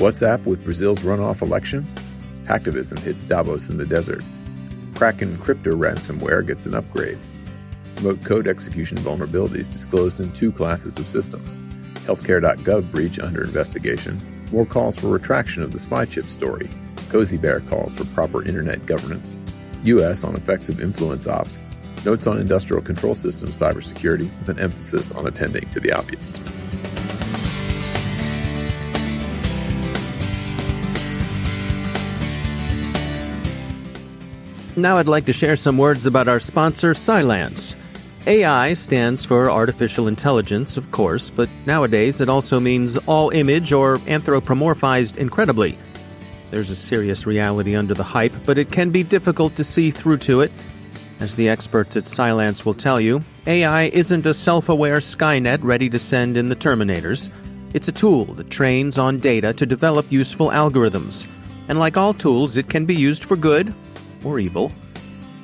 WhatsApp with Brazil's runoff election? Hacktivism hits Davos in the desert. Kraken crypto ransomware gets an upgrade. Remote code execution vulnerabilities disclosed in 2 classes of systems. Healthcare.gov breach under investigation. More calls for retraction of the spy chip story. Cozy Bear calls for proper internet governance. U.S. on effects of influence ops. Notes on industrial control systems cybersecurity with an emphasis on attending to the obvious. Now I'd like to share some words about our sponsor, Cylance. AI stands for artificial intelligence, of course, but nowadays it also means all-image or anthropomorphized incredibly. There's a serious reality under the hype, but it can be difficult to see through to it. As the experts at Cylance will tell you, AI isn't a self-aware Skynet ready to send in the Terminators. It's a tool that trains on data to develop useful algorithms. And like all tools, it can be used for good or evil.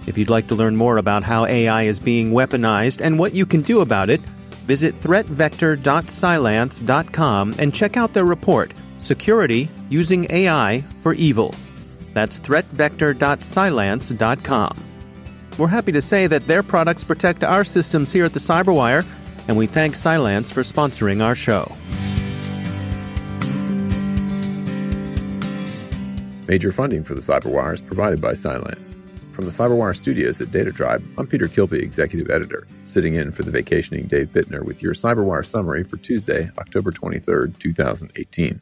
If you'd like to learn more about how AI is being weaponized and what you can do about it, visit threatvector.cylance.com and check out their report, Security Using AI for Evil. That's threatvector.cylance.com. We're happy to say that their products protect our systems here at the Cyberwire, and we thank Cylance for sponsoring our show. Major funding for the Cyberwire is provided by Cylance. From the Cyberwire studios at Data Tribe, I'm Peter Kilby, Executive Editor, sitting in for the vacationing Dave Bittner with your Cyberwire summary for Tuesday, October 23, 2018.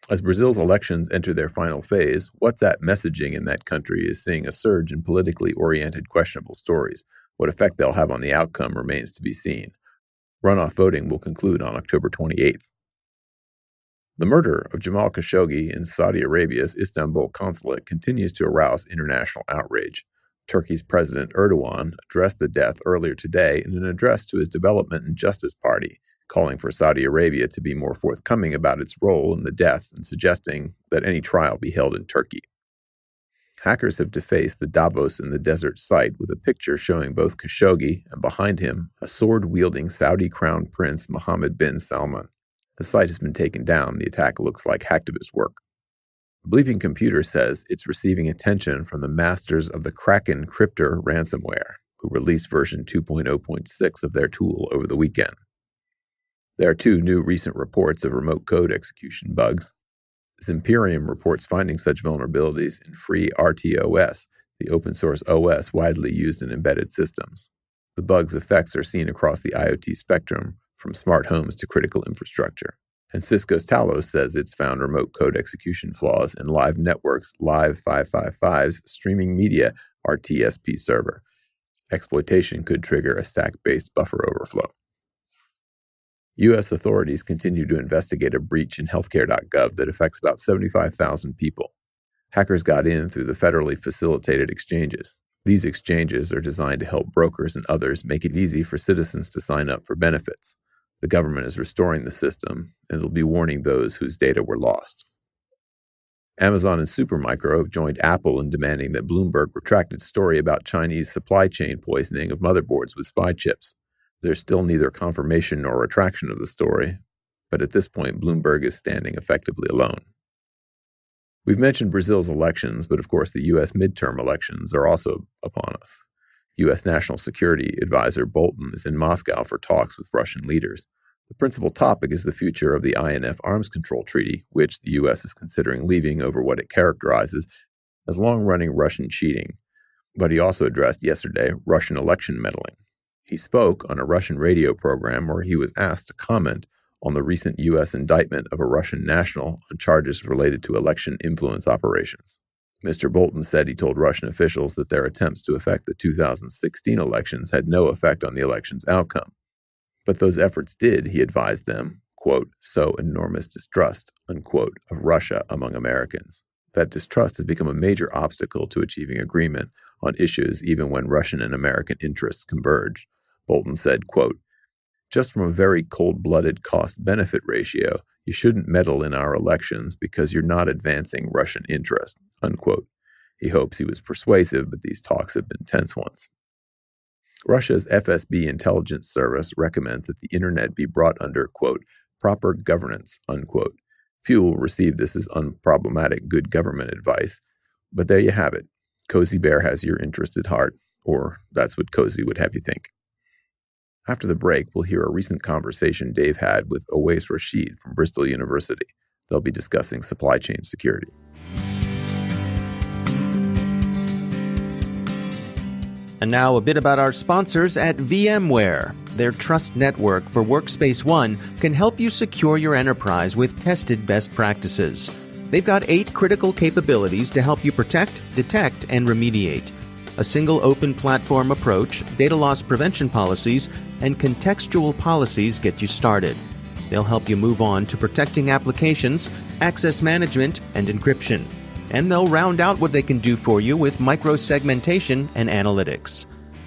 As Brazil's elections enter their final phase, WhatsApp messaging in that country is seeing a surge in politically oriented questionable stories. What effect they'll have on the outcome remains to be seen. Runoff voting will conclude on October 28th. The murder of Jamal Khashoggi in Saudi Arabia's Istanbul consulate continues to arouse international outrage. Turkey's President Erdogan addressed the death earlier today in an address to his Development and Justice Party, calling for Saudi Arabia to be more forthcoming about its role in the death and suggesting that any trial be held in Turkey. Hackers have defaced the Davos in the desert site with a picture showing both Khashoggi and behind him a sword-wielding Saudi Crown Prince Mohammed bin Salman. The site has been taken down. The attack looks like hacktivist work. The Bleeping Computer says it's receiving attention from the masters of the Kraken crypto ransomware, who released version 2.0.6 of their tool over the weekend. There are 2 new recent reports of remote code execution bugs. Zimperium reports finding such vulnerabilities in free RTOS, the open-source OS widely used in embedded systems. The bug's effects are seen across the IoT spectrum, from smart homes to critical infrastructure. And Cisco's Talos says it's found remote code execution flaws in Live Network's Live 555's streaming media RTSP server. Exploitation could trigger a stack-based buffer overflow. U.S. authorities continue to investigate a breach in Healthcare.gov that affects about 75,000 people. Hackers got in through the federally facilitated exchanges. These exchanges are designed to help brokers and others make it easy for citizens to sign up for benefits. The government is restoring the system, and it'll be warning those whose data were lost. Amazon and Supermicro have joined Apple in demanding that Bloomberg retract its story about Chinese supply chain poisoning of motherboards with spy chips. There's still neither confirmation nor retraction of the story, but at this point, Bloomberg is standing effectively alone. We've mentioned Brazil's elections, but of course the U.S. midterm elections are also upon us. U.S. National Security Advisor Bolton is in Moscow for talks with Russian leaders. The principal topic is the future of the INF Arms Control Treaty, which the U.S. is considering leaving over what it characterizes as long-running Russian cheating. But he also addressed yesterday Russian election meddling. He spoke on a Russian radio program where he was asked to comment on the recent U.S. indictment of a Russian national on charges related to election influence operations. Mr. Bolton said he told Russian officials that their attempts to affect the 2016 elections had no effect on the election's outcome. But those efforts did, he advised them, quote, sow enormous distrust, unquote, of Russia among Americans. That distrust has become a major obstacle to achieving agreement on issues even when Russian and American interests converge. Bolton said, quote, just from a very cold-blooded cost-benefit ratio, you shouldn't meddle in our elections because you're not advancing Russian interest, unquote. He hopes he was persuasive, but these talks have been tense ones. Russia's FSB intelligence service recommends that the internet be brought under, quote, proper governance, unquote. Few will receive this as unproblematic good government advice, but there you have it. Cozy Bear has your interest at heart, or that's what Cozy would have you think. After the break, we'll hear a recent conversation Dave had with Iot Risk from Bristol University. They'll be discussing supply chain security. And now a bit about our sponsors at Vmware. Their trust network for Workspace ONE can help you secure your enterprise with tested best practices. They've got 8 critical capabilities to help you protect, detect, and remediate. A single open platform approach, data loss prevention policies, and contextual policies get you started. They'll help you move on to protecting applications, access management, and encryption. And they'll round out what they can do for you with micro-segmentation and analytics.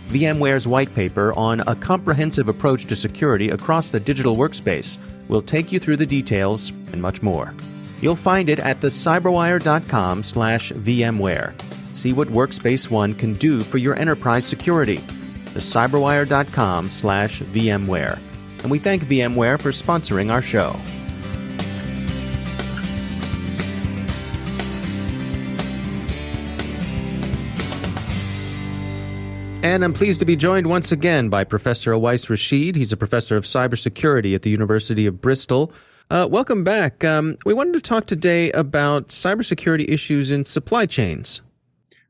VMware's white paper on a comprehensive approach to security across the digital workspace will take you through the details and much more. You'll find it at thecyberwire.com/VMware. See what Workspace ONE can do for your enterprise security. thecyberwire.com/VMware. And we thank VMware for sponsoring our show. And I'm pleased to be joined once again by Professor Iot Risk. He's a professor of cybersecurity at the University of Bristol. Welcome back. We wanted to talk today about cybersecurity issues in supply chains.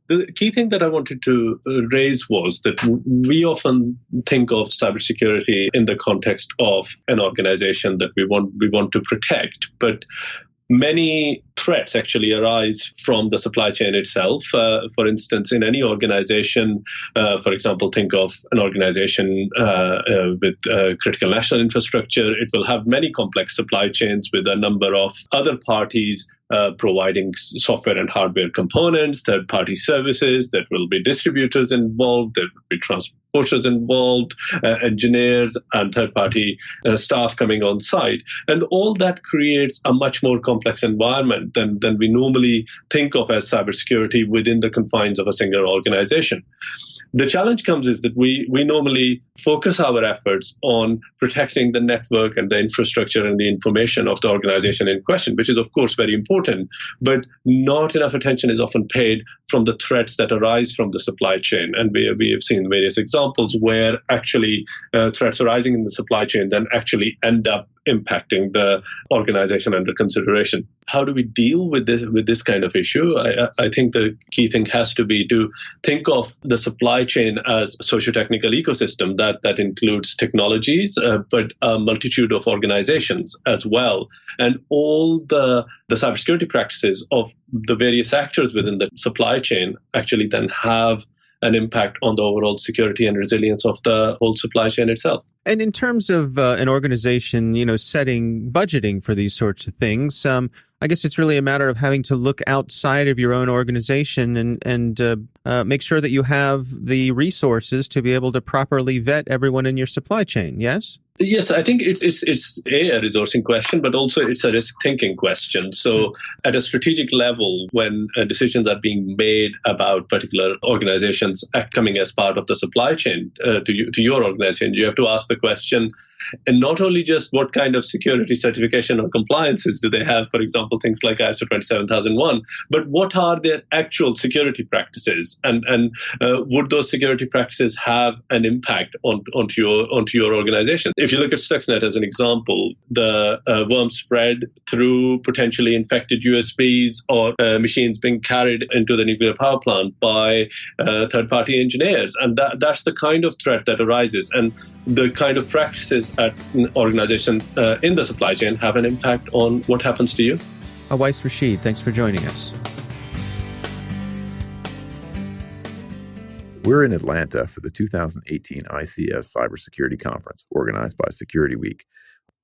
The key thing that I wanted to raise was that we often think of cybersecurity in the context of an organization that we want to protect, but many threats actually arise from the supply chain itself. For instance, in any organization, for example, think of an organization with critical national infrastructure. It will have many complex supply chains with a number of other parties providing software and hardware components, third-party services. There will be distributors involved. There will be transporters involved, engineers, and third-party staff coming on site. And all that creates a much more complex environment than we normally think of as cybersecurity within the confines of a single organization. The challenge comes is that we normally focus our efforts on protecting the network and the infrastructure and the information of the organization in question, which is, of course, very important, but not enough attention is often paid from the threats that arise from the supply chain. And we have seen various examples where actually threats arising in the supply chain then actually end up impacting the organization under consideration. How do we deal with this kind of issue? I think the key thing has to be to think of the supply chain as a socio-technical ecosystem that includes technologies, but a multitude of organizations as well. And all the cybersecurity practices of the various actors within the supply chain actually then have an impact on the overall security and resilience of the whole supply chain itself. And in terms of an organization, setting budgeting for these sorts of things, I guess it's really a matter of having to look outside of your own organization and make sure that you have the resources to be able to properly vet everyone in your supply chain. Yes? Yes, I think it's a resourcing question, but also it's a risk thinking question. So at a strategic level, when decisions are being made about particular organizations coming as part of the supply chain to your organization, you have to ask the question, and not only just what kind of security certification or compliances do they have, for example, things like ISO 27001, but what are their actual security practices? And would those security practices have an impact onto your organization? If you look at Stuxnet as an example, the worm spread through potentially infected USBs or machines being carried into the nuclear power plant by third-party engineers. And that's the kind of threat that arises. And the kind of practices at an organization in the supply chain have an impact on what happens to you. Iot Risk, thanks for joining us. We're in Atlanta for the 2018 ICS Cybersecurity Conference, organized by Security Week.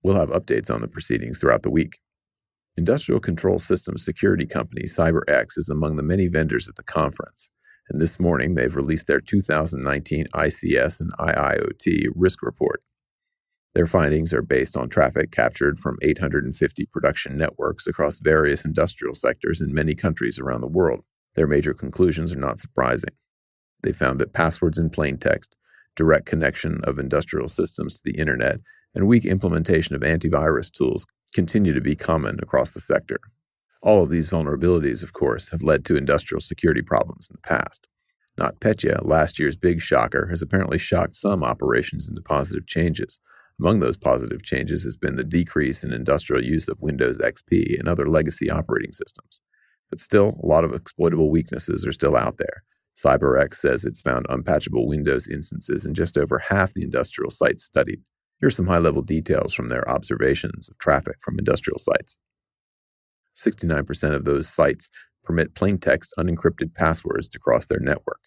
We'll have updates on the proceedings throughout the week. Industrial control systems security company CyberX is among the many vendors at the conference, and this morning they've released their 2019 ICS and IIoT Risk Report. Their findings are based on traffic captured from 850 production networks across various industrial sectors in many countries around the world. Their major conclusions are not surprising. They found that passwords in plain text, direct connection of industrial systems to the internet, and weak implementation of antivirus tools continue to be common across the sector. All of these vulnerabilities, of course, have led to industrial security problems in the past. NotPetya, last year's big shocker, has apparently shocked some operations into positive changes. Among those positive changes has been the decrease in industrial use of Windows XP and other legacy operating systems. But still, a lot of exploitable weaknesses are still out there. CyberX says it's found unpatchable Windows instances in just over half the industrial sites studied. Here's some high-level details from their observations of traffic from industrial sites. 69% of those sites permit plaintext unencrypted passwords to cross their network.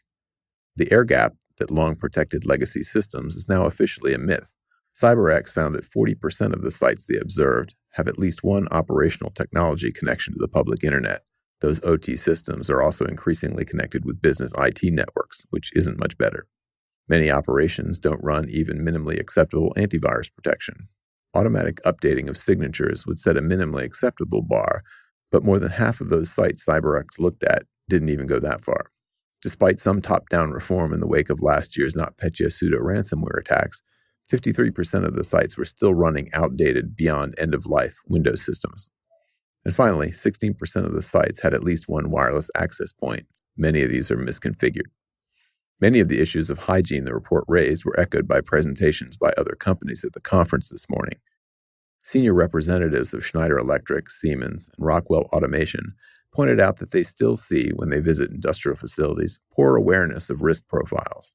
The air gap that long protected legacy systems is now officially a myth. CyberX found that 40% of the sites they observed have at least one operational technology connection to the public internet. Those OT systems are also increasingly connected with business IT networks, which isn't much better. Many operations don't run even minimally acceptable antivirus protection. Automatic updating of signatures would set a minimally acceptable bar, but more than half of those sites CyberX looked at didn't even go that far. Despite some top-down reform in the wake of last year's NotPetya pseudo-ransomware attacks, 53% of the sites were still running outdated, beyond end-of-life Windows systems. And finally, 16% of the sites had at least one wireless access point. Many of these are misconfigured. Many of the issues of hygiene the report raised were echoed by presentations by other companies at the conference this morning. Senior representatives of Schneider Electric, Siemens, and Rockwell Automation pointed out that they still see, when they visit industrial facilities, poor awareness of risk profiles.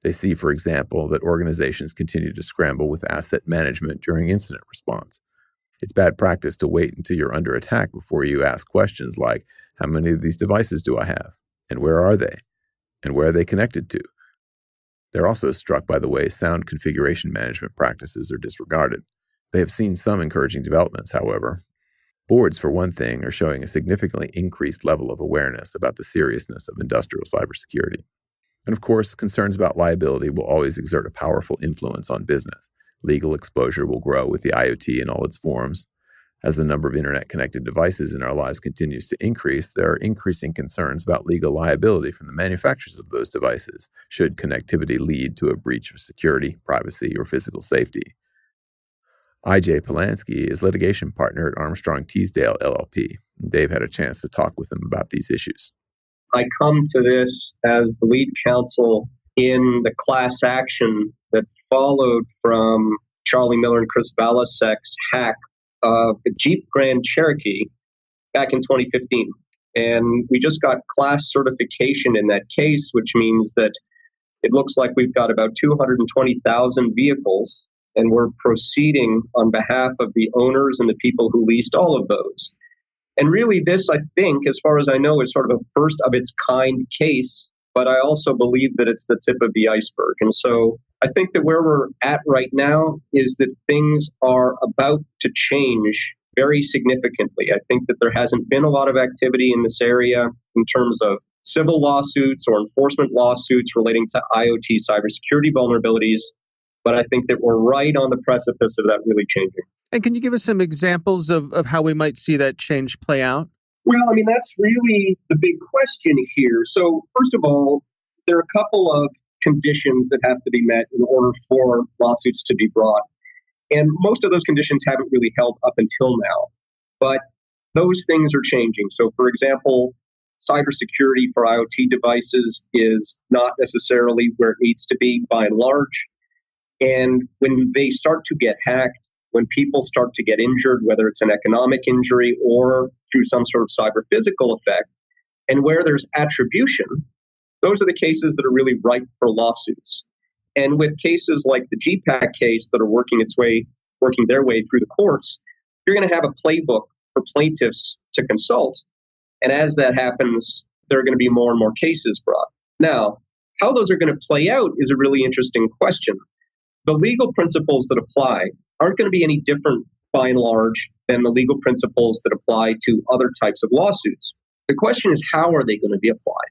They see, for example, that organizations continue to scramble with asset management during incident response. It's bad practice to wait until you're under attack before you ask questions like, how many of these devices do I have? And where are they? And where are they connected to? They're also struck by the way sound configuration management practices are disregarded. They have seen some encouraging developments, however. Boards, for one thing, are showing a significantly increased level of awareness about the seriousness of industrial cybersecurity. And of course, concerns about liability will always exert a powerful influence on business. Legal exposure will grow with the IoT in all its forms. As the number of internet-connected devices in our lives continues to increase, there are increasing concerns about legal liability from the manufacturers of those devices, should connectivity lead to a breach of security, privacy, or physical safety. I.J. Polanski is litigation partner at Armstrong Teasdale LLP. Dave had a chance to talk with him about these issues. I come to this as the lead counsel in the class action that followed from Charlie Miller and Chris Valasek's hack of the Jeep Grand Cherokee back in 2015. And we just got class certification in that case, which means that it looks like we've got about 220,000 vehicles, and we're proceeding on behalf of the owners and the people who leased all of those. And really this, I think, as far as I know, is sort of a first of its kind case, but I also believe that it's the tip of the iceberg. And so I think that where we're at right now is that things are about to change very significantly. I think that there hasn't been a lot of activity in this area in terms of civil lawsuits or enforcement lawsuits relating to IoT cybersecurity vulnerabilities. But I think that we're right on the precipice of that really changing. And can you give us some examples of how we might see that change play out? Well, I mean, that's really the big question here. So first of all, there are a couple of conditions that have to be met in order for lawsuits to be brought. And most of those conditions haven't really held up until now. But those things are changing. So for example, cybersecurity for IoT devices is not necessarily where it needs to be by and large. And when they start to get hacked, when people start to get injured, whether it's an economic injury or through some sort of cyber physical effect, and where there's attribution, those are the cases that are really ripe for lawsuits. And with cases like the GPAC case that are working their way through the courts, you're going to have a playbook for plaintiffs to consult. And as that happens, there are going to be more and more cases brought. Now, how those are going to play out is a really interesting question. The legal principles that apply aren't going to be any different by and large than the legal principles that apply to other types of lawsuits. The question is, how are they going to be applied?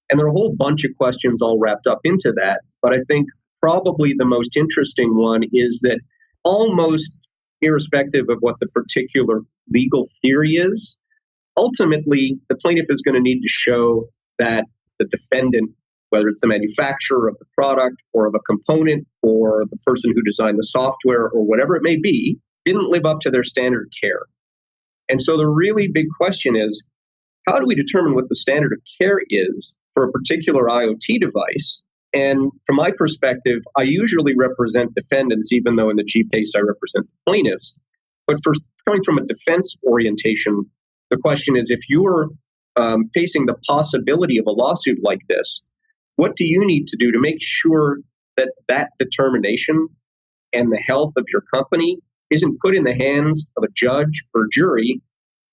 And there are a whole bunch of questions all wrapped up into that. But I think probably the most interesting one is that almost irrespective of what the particular legal theory is, ultimately the plaintiff is going to need to show that the defendant, whether it's the manufacturer of the product or of a component or the person who designed the software or whatever it may be, didn't live up to their standard of care. And so the really big question is, how do we determine what the standard of care is for a particular IoT device? And from my perspective, I usually represent defendants, even though in the G case I represent the plaintiffs. But for coming from a defense orientation, the question is, if you're facing the possibility of a lawsuit like this, what do you need to do to make sure that that determination and the health of your company isn't put in the hands of a judge or jury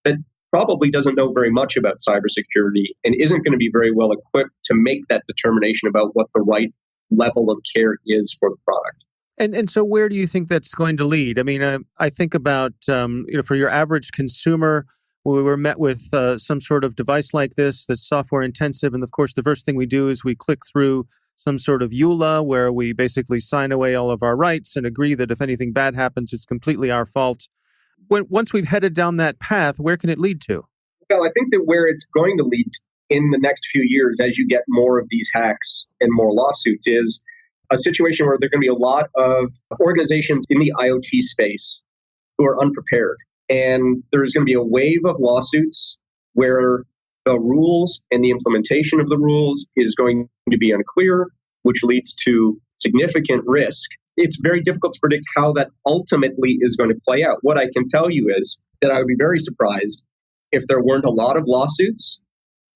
that probably doesn't know very much about cybersecurity and isn't going to be very well equipped to make that determination about what the right level of care is for the product? And so where do you think that's going to lead? I mean, I think about, for your average consumer, we were met with some sort of device like this that's software intensive. And of course, the first thing we do is we click through some sort of EULA where we basically sign away all of our rights and agree that if anything bad happens, it's completely our fault. Once we've headed down that path, where can it lead to? Well, I think that where it's going to lead in the next few years, as you get more of these hacks and more lawsuits, is a situation where there are going to be a lot of organizations in the IoT space who are unprepared. And there's going to be a wave of lawsuits where the rules and the implementation of the rules is going to be unclear, which leads to significant risk. It's very difficult to predict how that ultimately is going to play out. What I can tell you is that I would be very surprised if there weren't a lot of lawsuits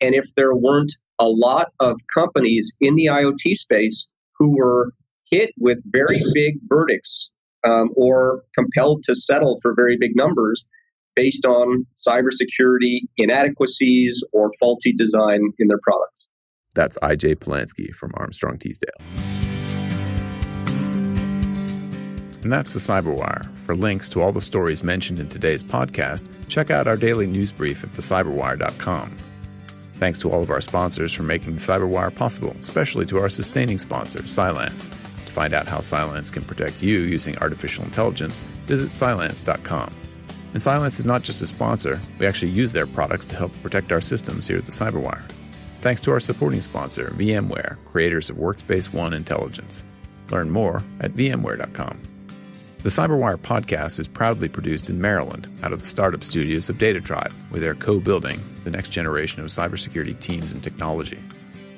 and if there weren't a lot of companies in the IoT space who were hit with very big verdicts or compelled to settle for very big numbers based on cybersecurity inadequacies or faulty design in their products. That's I.J. Polanski from Armstrong Teasdale. And that's the Cyberwire. For links to all the stories mentioned in today's podcast, check out our daily news brief at thecyberwire.com. Thanks to all of our sponsors for making the Cyberwire possible, especially to our sustaining sponsor, Cylance. To find out how Cylance can protect you using artificial intelligence, visit Cylance.com. And Cylance is not just a sponsor. We actually use their products to help protect our systems here at the Cyberwire. Thanks to our supporting sponsor, Vmware, creators of Workspace ONE Intelligence. Learn more at vmware.com. The Cyberwire podcast is proudly produced in Maryland out of the startup studios of Data Tribe, where they're co-building the next generation of cybersecurity teams and technology.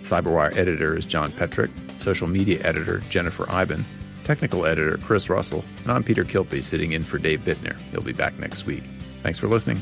Cyberwire editor is John Petrick, social media editor Jennifer Iben, technical editor Chris Russell, and I'm Peter Kilpie sitting in for Dave Bittner. He'll be back next week. Thanks for listening.